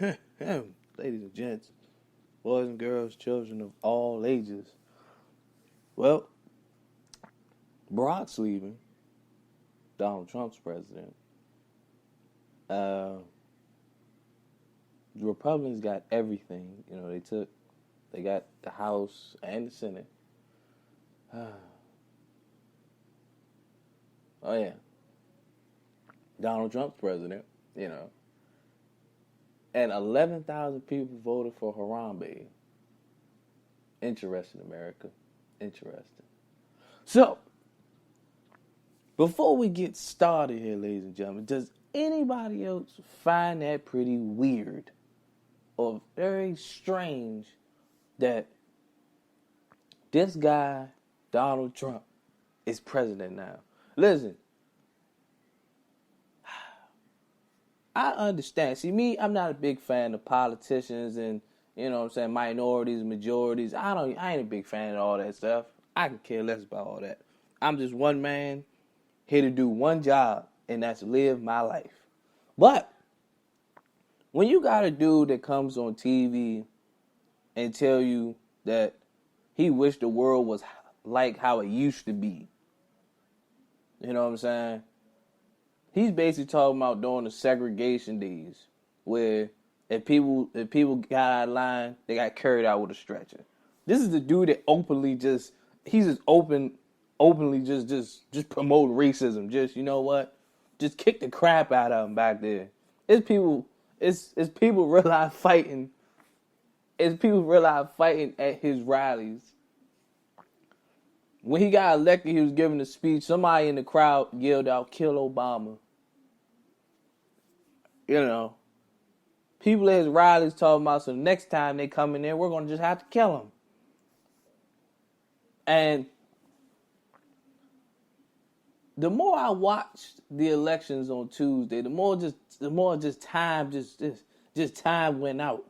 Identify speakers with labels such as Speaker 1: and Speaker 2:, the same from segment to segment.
Speaker 1: Ladies and gents, boys and girls, children of all ages. Well, Barack's leaving. Donald Trump's president. The Republicans got everything. They got the House and the Senate. Oh yeah, Donald Trump's president. And 11,000 people voted for Harambe. Interesting, America. Interesting. So, before we get started here, ladies and gentlemen, does anybody else find that pretty weird or very strange that this guy, Donald Trump, is president now? Listen, I understand. See, me, I'm not a big fan of politicians and, minorities, majorities. I ain't a big fan of all that stuff. I can care less about all that. I'm just one man here to do one job, and that's live my life. But when you got a dude that comes on TV and tell you that he wished the world was like how it used to be, you know what I'm saying? He's basically talking about during the segregation days, where if people got out of line, they got carried out with a stretcher. This is the dude that openly just promote racism. Just, you know what? Just kick the crap out of him back there. It's people realize fighting. It's people realize fighting at his rallies. When he got elected, he was giving a speech. Somebody in the crowd yelled out, "Kill Obama." People at his rallies talking about, so the next time they come in there, we're going to just have to kill him. And the more I watched the elections on Tuesday, the more time went out.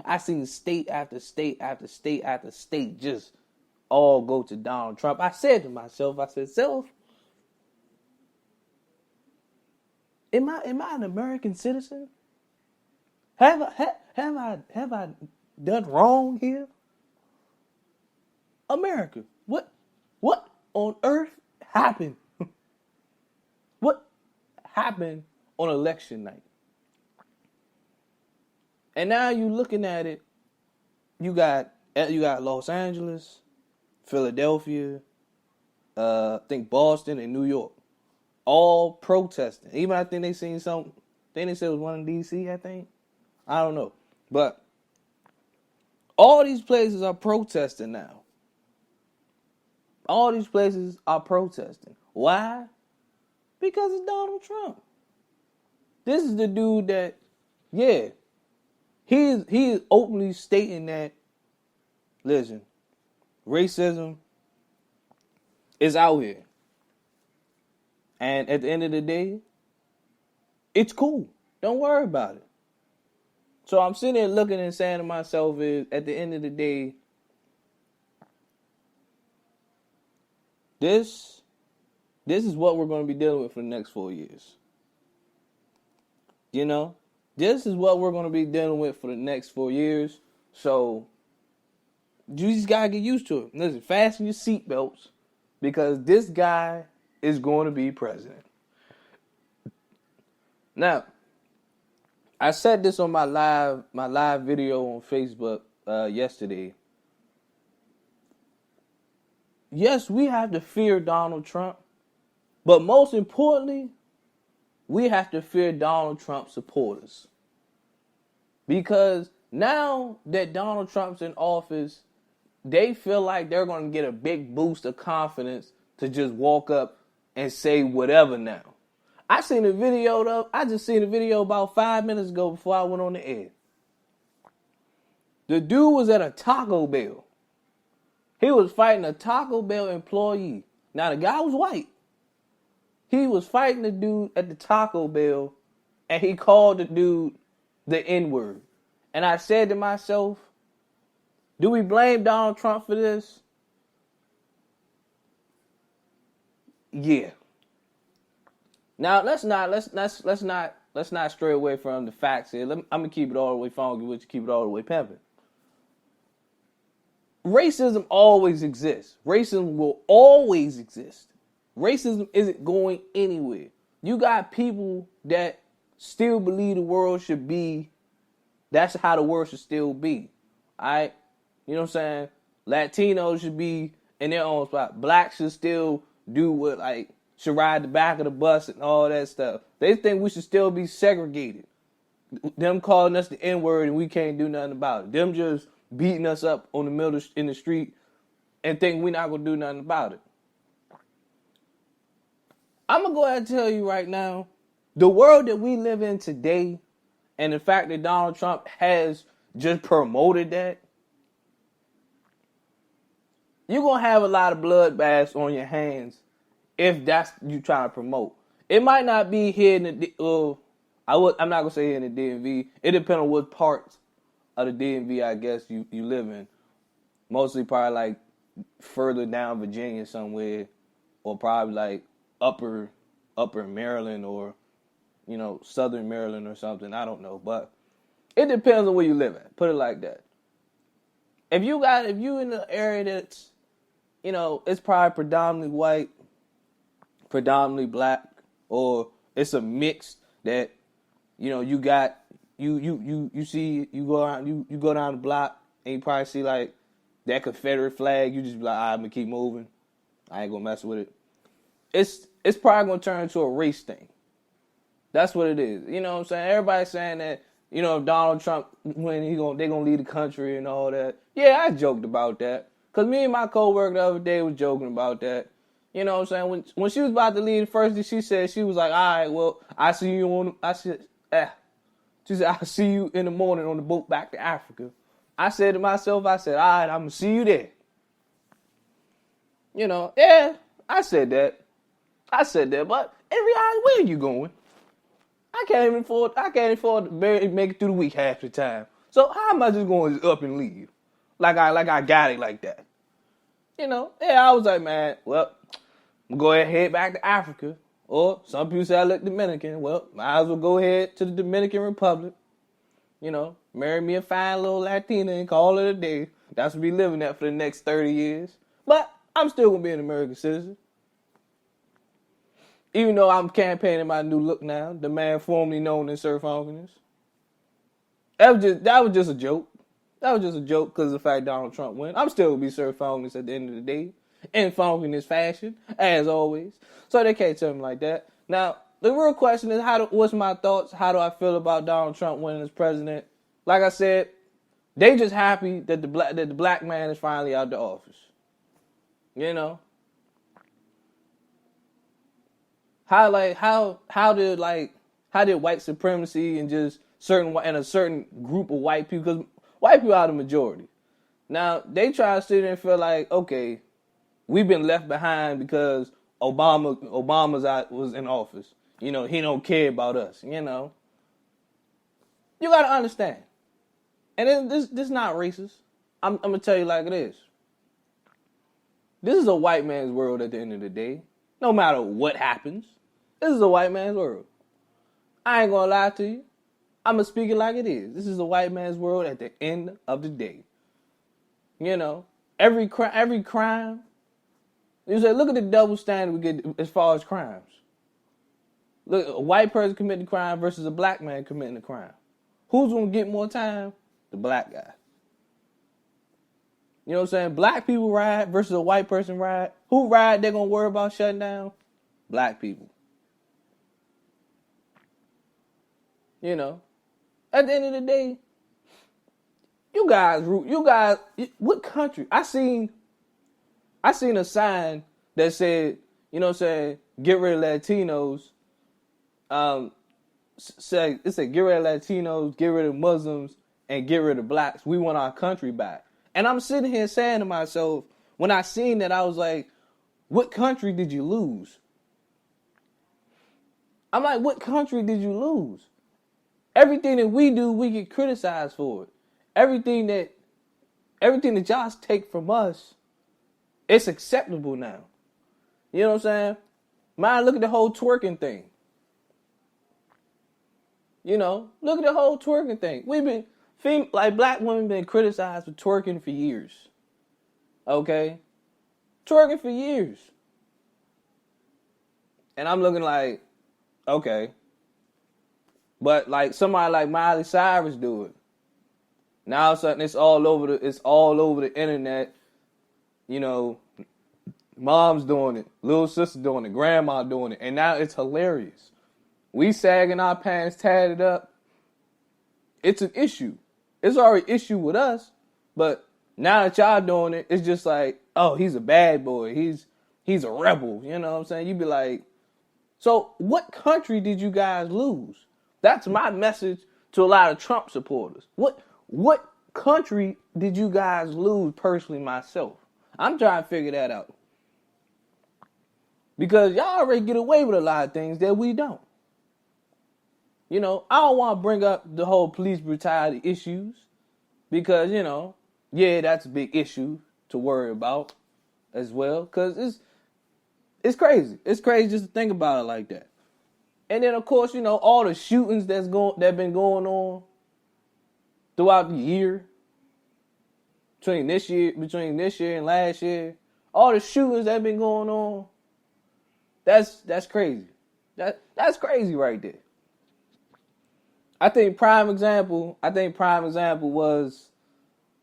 Speaker 1: I seen state after state after state after state just all go to Donald Trump. I said to myself, self, am I an American citizen? Have I done wrong here? America, what on earth happened? What happened on election night? And now you looking at it, you got Los Angeles, Philadelphia, I think Boston and New York, all protesting. Even I think they seen something. I think they said it was one in D.C., I think. I don't know. But all these places are protesting now. All these places are protesting. Why? Because it's Donald Trump. This is the dude that, he is openly stating that, listen, racism is out here. And at the end of the day, it's cool. Don't worry about it. So I'm sitting there looking and saying to myself, at the end of the day, this is what we're going to be dealing with for the next 4 years. This is what we're going to be dealing with for the next 4 years. So you just got to get used to it. Listen, fasten your seatbelts, because this guy is going to be president. Now, I said this on my live video on Facebook yesterday. Yes, we have to fear Donald Trump, but most importantly, we have to fear Donald Trump supporters. Because now that Donald Trump's in office, they feel like they're going to get a big boost of confidence to just walk up and say whatever now. I just seen a video about 5 minutes ago before I went on the air. The dude was at a Taco Bell. He was fighting a Taco Bell employee. Now, the guy was white. He was fighting the dude at the Taco Bell, and he called the dude the N-word. And I said to myself, do we blame Donald Trump for this? Yeah. Now let's not let's not stray away from the facts here. I'm gonna keep it all the way funky, which keep it all the way pimping. Racism always exists. Racism will always exist. Racism isn't going anywhere. You got people that still believe the world should be, that's how the world should still be. Alright? You know what I'm saying? Latinos should be in their own spot. Blacks should still do what, like, should ride the back of the bus and all that stuff. They think we should still be segregated. Them calling us the N-word and we can't do nothing about it. Them just beating us up on the middle in the street and think we're not gonna do nothing about it. I'm gonna go ahead and tell you right now, the world that we live in today, and the fact that Donald Trump has just promoted that, you're gonna have a lot of bloodbaths on your hands if that's you trying to promote. It might not be here in the I'm not gonna say here in the DMV. It depends on what parts of the DMV I guess you live in. Mostly probably like further down Virginia somewhere, or probably like upper Maryland, or southern Maryland or something. I don't know, but it depends on where you live at. Put it like that. If you in an area that's it's probably predominantly white, predominantly black, or it's a mix that you got you see you go down the block and you probably see like that Confederate flag. You just be like, I'm gonna keep moving. I ain't gonna mess with it. It's probably gonna turn into a race thing. That's what it is. You know what I'm saying? Everybody's saying that if Donald Trump when they gonna lead the country and all that. Yeah, I joked about that. Cause me and my coworker the other day was joking about that. You know what I'm saying? When she was about to leave, the first thing she said, she was like, all right, well, she said, I'll see you in the morning on the boat back to Africa. I said to myself, all right, I'm going to see you there. Yeah, I said that, but in reality, where are you going? I can't even afford to barely make it through the week half the time. So how am I just going to up and leave? Like I got it like that. Yeah, I was like, man, well, I'm going to go ahead and head back to Africa. Or some people say I look Dominican. Well, might as well go ahead to the Dominican Republic. Marry me a fine little Latina and call it a day. That's what we living at for the next 30 years. But I'm still going to be an American citizen. Even though I'm campaigning my new look now, the man formerly known as Sir Funkyness. That was just a joke. That was just a joke because of the fact Donald Trump won. I'm still going to be Sir Funkyness at the end of the day. In Funkyness fashion, as always. So they can't tell me like that. Now, the real question is, what's my thoughts? How do I feel about Donald Trump winning as president? Like I said, they just happy that the black man is finally out of the office. How did white supremacy and just a certain group of white people, because white people are the majority. Now they try to sit there and feel like, okay, we've been left behind because was in office. He don't care about us. You gotta understand. And this is not racist. I'm gonna tell you like it is. This is a white man's world at the end of the day. No matter what happens, this is a white man's world. I ain't gonna lie to you. I'm gonna speak it like it is. This is a white man's world at the end of the day. Every crime. You say, look at the double standard we get as far as crimes. Look, a white person committing a crime versus a black man committing a crime. Who's going to get more time? The black guy. You know what I'm saying? Black people ride versus a white person ride. Who ride they're going to worry about shutting down? Black people. At the end of the day, you guys, what country? I seen a sign that said, get rid of Latinos. It said, get rid of Latinos, get rid of Muslims, and get rid of blacks. We want our country back. And I'm sitting here saying to myself, when I seen that, I was like, what country did you lose? I'm like, what country did you lose? Everything that we do, we get criticized for it. Everything that y'all take from us, it's acceptable now. You know what I'm saying? Man, look at the whole twerking thing. You know, look at the whole twerking thing. Like black women been criticized for twerking for years. Okay? Twerking for years. And I'm looking like, okay. But like somebody like Miley Cyrus do it. Now all of a sudden it's all over the internet. You know, mom's doing it, little sister doing it, grandma doing it, and now it's hilarious. We sagging our pants tatted up. It's an issue. It's already an issue with us, but now that y'all doing it, it's just like, oh, he's a bad boy. He's a rebel. You know what I'm saying? You be like, so what country did you guys lose? That's my message to a lot of Trump supporters. What country did you guys lose personally myself? I'm trying to figure that out. Because y'all already get away with a lot of things that we don't. You know, I don't want to bring up the whole police brutality issues because, you know, yeah, that's a big issue to worry about as well because it's crazy. It's crazy just to think about it like that. And then, of course, you know, all the shootings that been going on throughout the year, between this year and last year, all the shootings that been going on, that's crazy. That's crazy right there. I think prime example was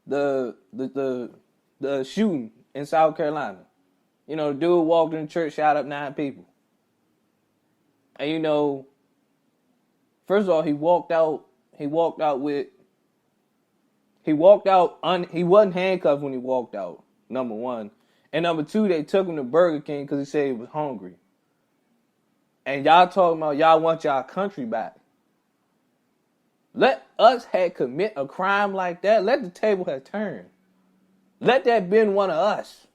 Speaker 1: the shooting in South Carolina. You know, the dude walked in the church, shot up 9 people. And you know, first of all, he wasn't handcuffed when he walked out, number one. And number two, they took him to Burger King because he said he was hungry. And y'all talking about y'all want y'all country back. Let us had commit a crime like that. Let the table have turned. Let that been one of us.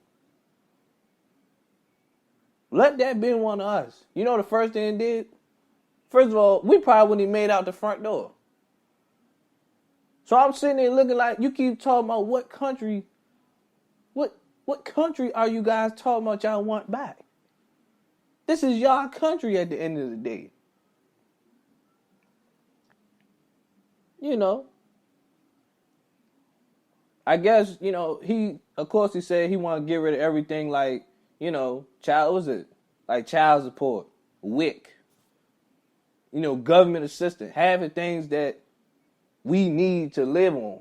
Speaker 1: Let that been one of us. You know the first thing it did? First of all, we probably wouldn't have made out the front door. So I'm sitting there looking like you keep talking about what country are you guys talking about y'all want back? This is y'all country at the end of the day. You know, I guess, you know, he said he want to get rid of everything like, you know, child support, WIC, you know, government assistance, having things that we need to live on.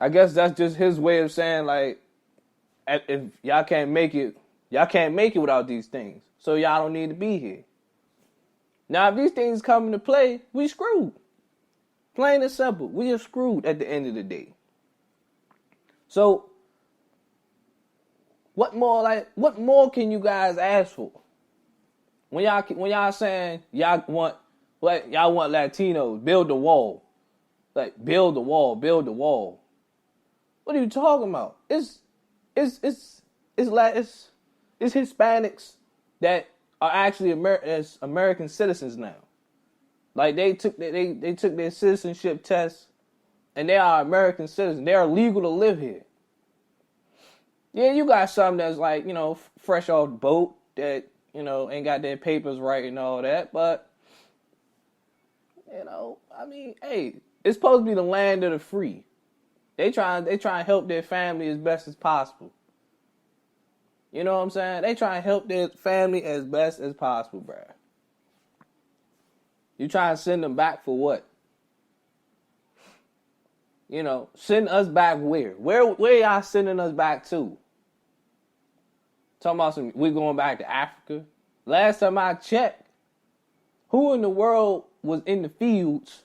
Speaker 1: I guess that's just his way of saying, like, if y'all can't make it without these things. So y'all don't need to be here. Now, if these things come into play, we screwed. Plain and simple. We are screwed at the end of the day. So, what more can you guys ask for? When y'all saying y'all want Latinos, build the wall. Like, build the wall. What are you talking about? It's Hispanics that are actually American citizens now. Like they took their citizenship test, and they are American citizens. They are legal to live here. Yeah, you got some that's like, you know, fresh off the boat that, you know, ain't got their papers right and all that. But, you know, I mean, hey, it's supposed to be the land of the free. They try to help their family as best as possible. You know what I'm saying? They try to help their family as best as possible, bruh. You try to send them back for what? You know, send us back where? Where y'all sending us back to? Talking about we going back to Africa. Last time I checked, who in the world was in the fields?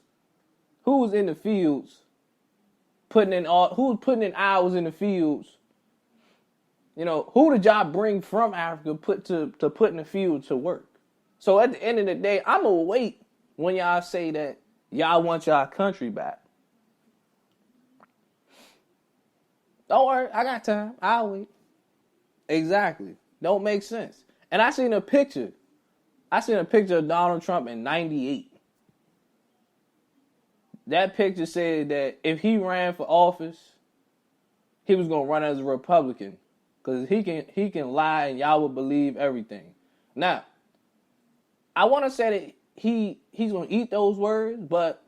Speaker 1: Who was in the fields? Who was putting in hours in the fields? You know, who did y'all bring from Africa to put in the field to work? So at the end of the day, I'm gonna wait when y'all say that y'all want y'all country back. Don't worry, I got time. I'll wait. Exactly. Don't make sense. And I seen a picture of Donald Trump in 98. That picture said that if he ran for office, he was gonna run as a Republican. Because he can lie and y'all would believe everything. Now, I want to say that he's gonna eat those words, but